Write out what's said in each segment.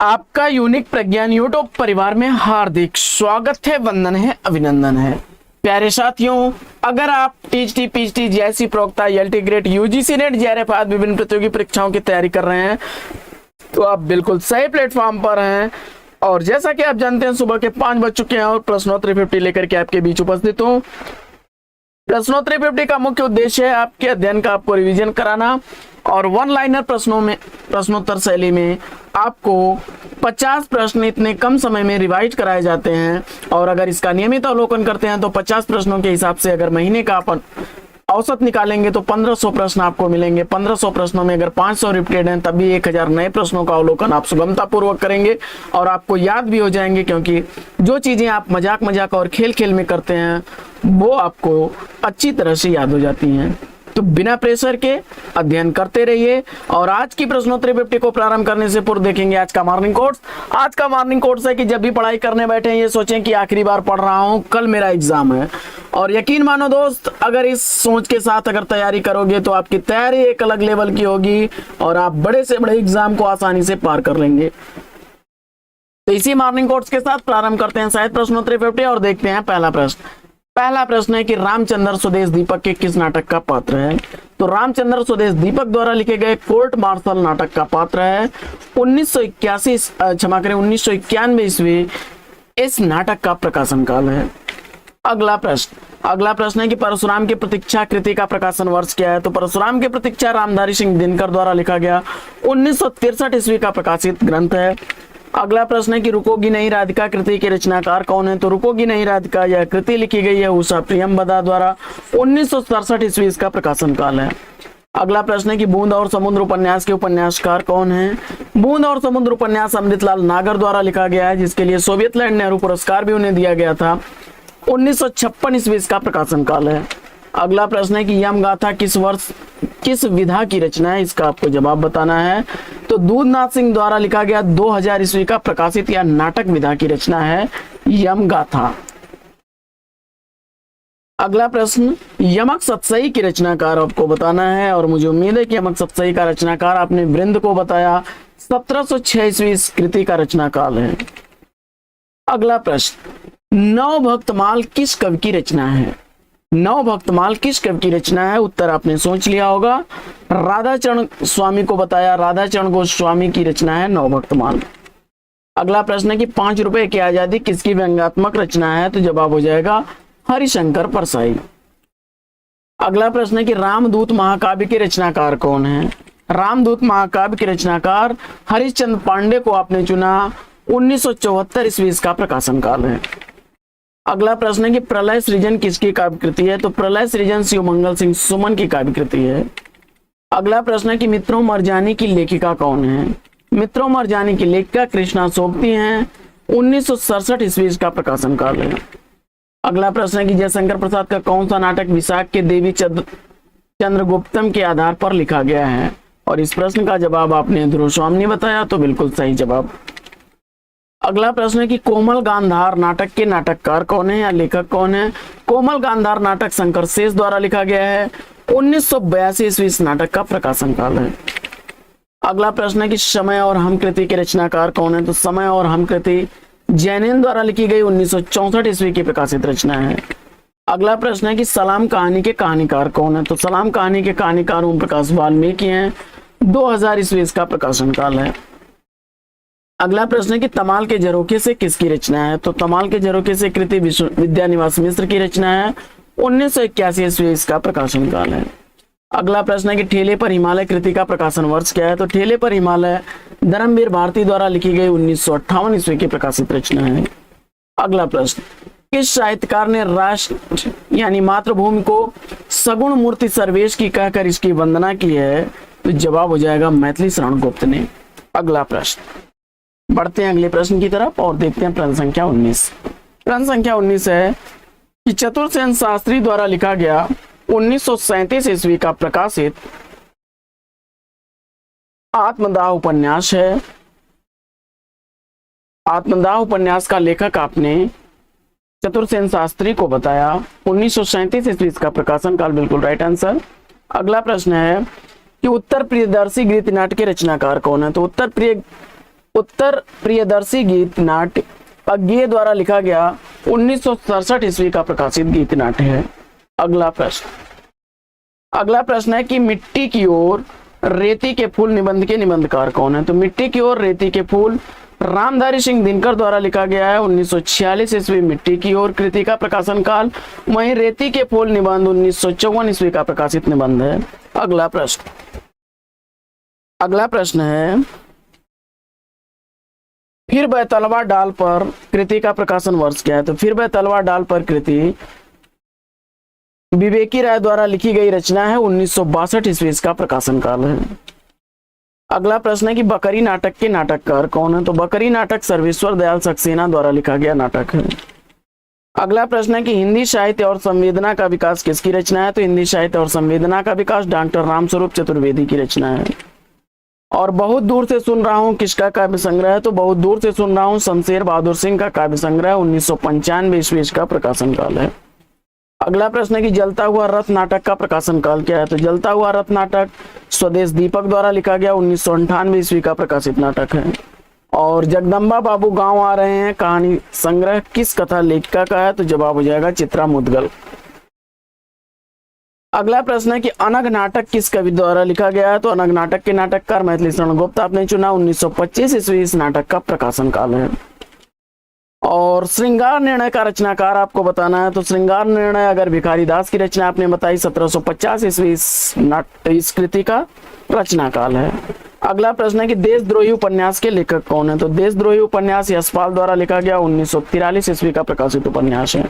आपका यूनिक प्रज्ञान यूट्यूब परिवार में हार्दिक स्वागत है, वंदन है, अभिनंदन है। प्यारे साथियों, अगर आप टीजीटी, पीजीटी, जेएससी, प्रोक्ता, LT grade, UGC net, JRF आदि विभिन्न प्रतियोगी परीक्षाओं की तैयारी कर रहे हैं तो आप बिल्कुल सही प्लेटफॉर्म पर हैं। और जैसा कि आप जानते हैं, सुबह के 5 बज चुके हैं और प्रश्नोत्तरी 50 लेकर के आपके बीच उपस्थित हूँ। प्रश्नोत्तरी 50 का मुख्य उद्देश्य है आपके अध्ययन का आपको रिवीजन कराना और वन लाइनर प्रश्नों में, प्रश्नोत्तर शैली में आपको 50 प्रश्न इतने कम समय में रिवाइज कराए जाते हैं। और अगर इसका नियमित अवलोकन करते हैं तो 50 प्रश्नों के हिसाब से अगर महीने का अपन औसत निकालेंगे तो 1500 प्रश्न आपको मिलेंगे। 1500 प्रश्नों में अगर 500 रिपीटेड हैं तब भी 1000 नए प्रश्नों का अवलोकन आप सुगमता पूर्वक करेंगे और आपको याद भी हो जाएंगे, क्योंकि जो चीजें आप मजाक मजाक और खेल खेल में करते हैं वो आपको अच्छी तरह से याद हो जाती हैं। तो बिना प्रेशर के अध्ययन करते रहिए। और आज की प्रश्नोत्तरी 50 को प्रारंभ करने से पूर्व देखेंगे आज का मॉर्निंग कोट्स। आज का मॉर्निंग कोट्स है कि जब भी पढ़ाई करने बैठे ये सोचें कि आखिरी बार पढ़ रहा हूं, कल मेरा एग्जाम है। और यकीन मानो दोस्त, अगर इस सोच के साथ अगर तैयारी करोगे तो आपकी तैयारी एक अलग लेवल की होगी और आप बड़े से बड़े एग्जाम को आसानी से पार कर लेंगे। तो इसी मॉर्निंग कोट्स के साथ प्रारंभ करते हैं शायद प्रश्नोत्तरी 50 और देखते हैं पहला प्रश्न। पहला प्रश्न है कि रामचंद्र स्वदेश दीपक के किस नाटक का पात्र है? तो रामचंद्र स्वदेश दीपक द्वारा लिखे गए कोर्ट मार्शल नाटक का पात्र है। 1991 ईस्वी इस नाटक का प्रकाशन काल है। अगला प्रश्न है कि परशुराम की प्रतीक्षा कृति का प्रकाशन वर्ष क्या है? तो परशुराम की प्रतीक्षा रामधारी सिंह दिनकर द्वारा लिखा गया 1963 ईस्वी का प्रकाशित ग्रंथ है। अगला प्रश्न है कि रुकोगी नहीं राधिका कृति के रचनाकार कौन है? तो रुकोगी नहीं राधिका यह कृति लिखी गई है उषा प्रियंवदा द्वारा। 1967 ईस्वी इसका प्रकाशन काल है। अगला प्रश्न है कि बूंद और समुद्र उपन्यास के उपन्यासकार कौन है? बूंद और समुद्र उपन्यास अमृतलाल नागर द्वारा लिखा गया है, जिसके लिए सोवियत लैंड नेहरू पुरस्कार भी उन्हें दिया गया था। 1956 ईस्वी इसका प्रकाशन काल है। अगला प्रश्न है कि यम गाथा किस वर्ष किस विधा की रचना है? इसका आपको जवाब बताना है। तो दूधनाथ सिंह द्वारा लिखा गया 2000 ईस्वी का प्रकाशित या नाटक विधा की रचना है यम गाथा। अगला प्रश्न, यमक सतसई की रचनाकार आपको बताना है और मुझे उम्मीद है कि यमक सतसई का रचनाकार आपने वृंद को बताया। 1706 ईस्वी इस कृति का रचनाकाल है। अगला प्रश्न, नौ भक्तमाल किस कवि की रचना है? नौ भक्तमाल किस कवि की रचना है? उत्तर आपने सोच लिया होगा। राधाचरण स्वामी को बताया, राधाचरण गोस्वामी की रचना है नौ भक्तमाल। अगला प्रश्न है कि 5 रुपए की आजादी किसकी व्यंग्यात्मक रचना है? तो जवाब हो जाएगा हरिशंकर परसाई। अगला प्रश्न है कि रामदूत महाकाव्य के रचनाकार कौन है? रामदूत महाकाव्य के रचनाकार हरिश्चंद्र पांडे को आपने चुना। 1974 ईस्वी इसका प्रकाशन काल है। अगला प्रश्न है कि प्रलय सृजन किसकी काव्य कृति है? तो प्रलय सृजन शिव मंगल सिंह सुमन की काव्य कृति है। अगला प्रश्न है कि मित्रों मरजानी की लेखिका कौन है? मित्रों मरजानी की लेखिका कृष्णा सोबती हैं। 1967 ईस्वी इसका प्रकाशन काल है। अगला प्रश्न है कि जयशंकर प्रसाद का कौन सा नाटक विशाख के देवी चंद्रगुप्तम के आधार पर लिखा गया है? और इस प्रश्न का जवाब आपने ध्रुव स्वामी बताया, तो बिल्कुल सही जवाब। अगला प्रश्न है कि कोमल गांधार नाटक के नाटककार कौन है या लेखक कौन है? कोमल गांधार नाटक शंकर शेष द्वारा लिखा गया है। 1982 ईस्वी इस नाटक का प्रकाशन काल है। अगला प्रश्न है कि समय और हम कृति के रचनाकार कौन है? तो समय और हम कृति जैनेन्द्र द्वारा लिखी गई 1964 ईस्वी की प्रकाशित रचना है। अगला प्रश्न है कि सलाम कहानी के कहानीकार कौन है? तो सलाम कहानी के कहानीकार ओम प्रकाश वाल्मीकि हैं। 2000 ईस्वी इसका प्रकाशन काल है। अगला प्रश्न है कि तमाल के झरोखे से किसकी रचना है? तो तमाल के झरोखे से कृति विद्यानिवास मिश्र की रचना है। 1981 ईस्वी इसका प्रकाशन काल है। अगला प्रश्न है कि ठेले पर हिमालय कृति का प्रकाशन वर्ष क्या है? तो ठेले पर हिमालय धर्मवीर भारती द्वारा लिखी गई 1958 ईस्वी की प्रकाशित रचना है। अगला प्रश्न, किस साहित्यकार ने राष्ट्र यानी मातृभूमि को सगुण मूर्ति सर्वेश की कहकर इसकी वंदना की है? तो जवाब हो जाएगा मैथिली शरण गुप्त ने। अगला प्रश्न, बढ़ते हैं अगले प्रश्न की तरफ और देखते हैं प्रश्न संख्या 19। प्रश्न संख्या 19 है कि चतुर्सेन शास्त्री द्वारा लिखा गया 1937 ईस्वी का प्रकाशित आत्मदाह उपन्यास है। आत्मदाह उपन्यास का लेखक आपने चतुर्सेन शास्त्री को बताया। 1937 ईस्वी का प्रकाशन काल बिल्कुल राइट आंसर। अगला प्रश्न है कि उत्तर प्रियदर्शी गीत नाट्य के रचनाकार कौन है? तो उत्तर प्रिय उत्तर प्रियदर्शी गीत नाट्य अज्ञेय द्वारा लिखा गया 1967 ईस्वी का प्रकाशित गीत नाट्य है। अगला प्रश्न है कि मिट्टी की ओर रेती के फूल निबंध के निबंधकार कौन है? तो मिट्टी की ओर रेती के फूल रामधारी सिंह दिनकर द्वारा लिखा गया है 1946 ईस्वी मिट्टी की ओर कृति का प्रकाशन काल। वहीं रेती के फूल निबंध 1954 ईस्वी का प्रकाशित निबंध है। अगला प्रश्न है फिर वह तलवार डाल पर कृति का प्रकाशन वर्ष क्या है? तो फिर वह तलवार डाल पर कृति विवेकी राय द्वारा लिखी गई रचना है 1962 ईस्वी इसका प्रकाशन काल है। अगला प्रश्न है कि बकरी नाटक के नाटककार कौन है? तो बकरी नाटक सर्वेश्वर दयाल सक्सेना द्वारा लिखा गया नाटक है। अगला प्रश्न है कि हिंदी साहित्य और संवेदना का विकास किसकी रचना है? तो हिंदी साहित्य और संवेदना का विकास डॉक्टर रामस्वरूप चतुर्वेदी की रचना है। और बहुत दूर से सुन रहा हूं किसका काव्य संग्रह है? तो बहुत दूर से सुन रहा हूं शमशेर बहादुर सिंह का काव्य संग्रह 1995 ईस्वी का प्रकाशन काल है। अगला प्रश्न है कि जलता हुआ रथ नाटक का प्रकाशन काल क्या है? तो जलता हुआ रथ नाटक स्वदेश दीपक द्वारा लिखा गया 1998 ईस्वी का प्रकाशित नाटक है। और जगदम्बा बाबू गांव आ रहे हैं कहानी संग्रह किस कथा लेखिका का है? तो जवाब हो जाएगा चित्रा मुदगल। अगला प्रश्न है कि अनग नाटक किस कवि द्वारा लिखा गया है? तो अनग नाटक के नाटककार मैथिली शरण गुप्त आपने चुना 1925 ईस्वी इस नाटक का प्रकाशन काल है। और श्रृंगार निर्णय का रचनाकार आपको बताना है। तो श्रृंगार निर्णय अगर भिखारी दास की रचना आपने बताई 1750 ईस्वी इस कृति का रचना काल है। अगला प्रश्न है कि देशद्रोही उपन्यास के लेखक कौन है? तो देशद्रोही उपन्यास यशपाल द्वारा लिखा गया 1943 ईस्वी का प्रकाशित उपन्यास है।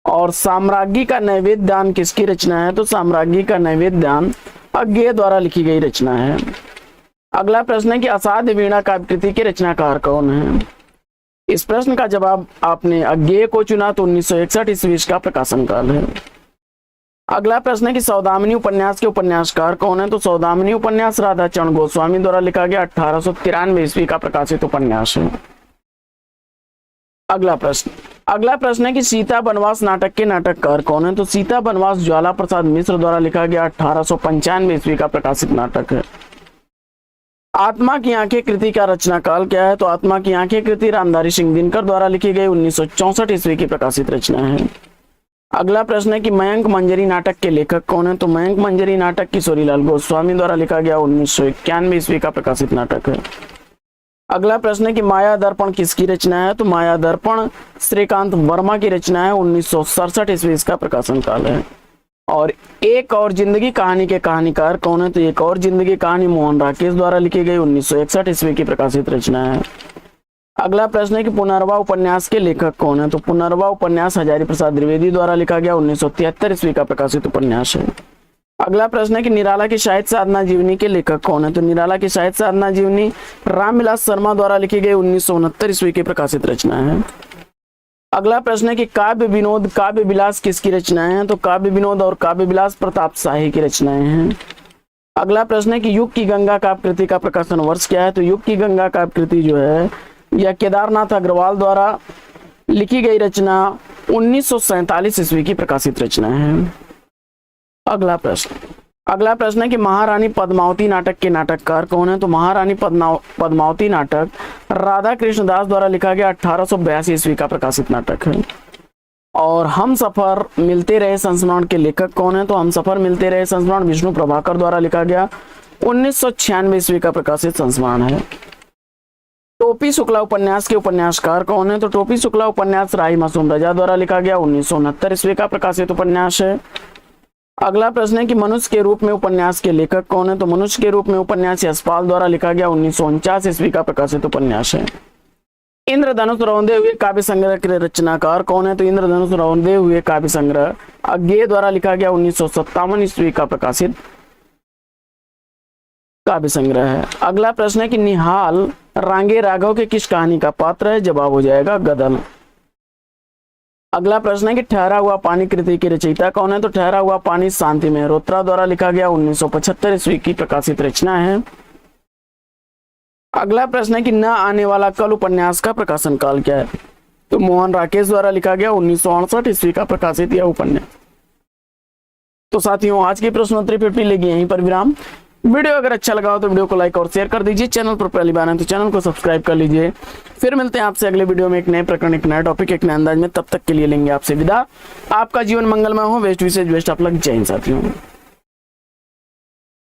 और साम्राज्ञी का नैवेद्य दान किसकी रचना है? तो साम्राज्ञी का नैवेद्य दान अज्ञेय द्वारा लिखी गई रचना है। अगला प्रश्न है कि असाध्य वीणा काव्य कृति के रचनाकार कौन है? इस प्रश्न का जवाब आपने अज्ञेय को चुना तो 1961 ईस्वी का प्रकाशन काल है। अगला प्रश्न है कि सौदामिनी उपन्यास के उपन्यासकार कौन है? तो सौदामिनी उपन्यास राधा चरण गोस्वामी द्वारा लिखा गया 1893 ईस्वी का प्रकाशित उपन्यास है। अगला प्रश्न है कि सीता बनवास नाटक के नाटककार कौन है? तो सीता बनवास ज्वाला प्रसाद मिश्र द्वारा लिखा गया 1895 ईस्वी का प्रकाशित नाटक है। आत्मा की आंखें कृति का रचना काल क्या है? तो आत्मा की आंखें कृति रामधारी सिंह दिनकर द्वारा लिखी गई 1964 ईस्वी की प्रकाशित रचना है। अगला प्रश्न है कि मयंक मंजरी नाटक के लेखक कौन है? तो मयंक मंजरी नाटक किशोरीलाल गोस्वामी द्वारा लिखा गया 1991 ईस्वी का प्रकाशित नाटक है। अगला प्रश्न है कि माया दर्पण किसकी रचना है? तो माया दर्पण श्रीकांत वर्मा की रचना है 1967 ईस्वी इसका प्रकाशन काल है। और एक और जिंदगी कहानी के कहानीकार कौन है? तो एक और जिंदगी कहानी मोहन राकेश द्वारा लिखी गई 1961 ईस्वी की प्रकाशित रचना है। अगला प्रश्न है कि पुनर्वा उपन्यास के लेखक कौन है? तो पुनर्वा उपन्यास हजारी प्रसाद द्विवेदी द्वारा लिखा गया 1973 ईस्वी का प्रकाशित उपन्यास है। अगला प्रश्न है कि निराला की साहित्य साधना जीवनी के लेखक कौन है? तो निराला की साहित्य साधना जीवनी रामविलास शर्मा द्वारा लिखी गई 1969 ईस्वी की प्रकाशित रचना है। अगला प्रश्न है कि काव्य विनोद काव्य विलास किसकी रचनाएं हैं? तो काव्य विनोद और काव्य विलास प्रताप शाही की रचनाएं हैं। अगला प्रश्न है कि युग की गंगा काव्य कृति का प्रकाशन वर्ष क्या है? तो युग की गंगा काव्य कृति जो है यह केदारनाथ अग्रवाल द्वारा लिखी गई रचना 1947 ईस्वी की प्रकाशित रचना है। अगला प्रश्न है कि महारानी पद्मावती नाटक के नाटककार कौन है? तो महारानी पद्मावती नाटक राधा कृष्ण दास द्वारा लिखा गया 1882 ईस्वी का प्रकाशित नाटक है। और हम सफर मिलते रहे संस्मरण के लेखक कौन है? तो हम सफर मिलते रहे संस्मरण विष्णु प्रभाकर द्वारा लिखा गया 1996 ईस्वी का प्रकाशित संस्मरण है। टोपी शुक्ला उपन्यास के उपन्यासकार कौन है? तो टोपी शुक्ला उपन्यास राही मासूम रजा द्वारा लिखा गया 1969 ईस्वी का प्रकाशित उपन्यास है। अगला प्रश्न है कि मनुष्य के रूप में उपन्यास के लेखक कौन है? तो मनुष्य के रूप में उपन्यास यशपाल द्वारा लिखा गया 1949 ईस्वी का प्रकाशित उपन्यास है। इंद्रधनुष रौंदे हुए काव्य संग्रह के रचनाकार कौन है? तो इंद्रधनुष रौंदे हुए काव्य संग्रह अज्ञेय द्वारा लिखा गया 1957 ईस्वी का प्रकाशित काव्य संग्रह है। अगला प्रश्न है कि निहाल रांगे राघव के किस कहानी का पात्र है? जवाब हो जाएगा गदल। अगला प्रश्न है कि ठहरा हुआ पानी कृति की रचयिता कौन है? तो ठहरा हुआ पानी शांति मेहरोत्रा द्वारा लिखा गया 1975 ईस्वी की प्रकाशित रचना है। अगला प्रश्न है कि न आने वाला कल उपन्यास का प्रकाशन काल क्या है? तो मोहन राकेश द्वारा लिखा गया 1968 ईस्वी का प्रकाशित यह उपन्यास। तो साथियों आज की प्रश्नोत्तरी पेटी लेगी यहीं पर विराम। वीडियो अगर अच्छा लगा हो तो वीडियो को लाइक और शेयर कर दीजिए। चैनल पर पहली बार है तो चैनल को सब्सक्राइब कर लीजिए। फिर मिलते हैं आपसे अगले वीडियो में एक नए प्रकरण, एक नया टॉपिक, एक नए अंदाज में। तब तक के लिए लेंगे आपसे विदा। आपका जीवन मंगलमय हो। Best wishes, best of luck. जय हिंद साथियों।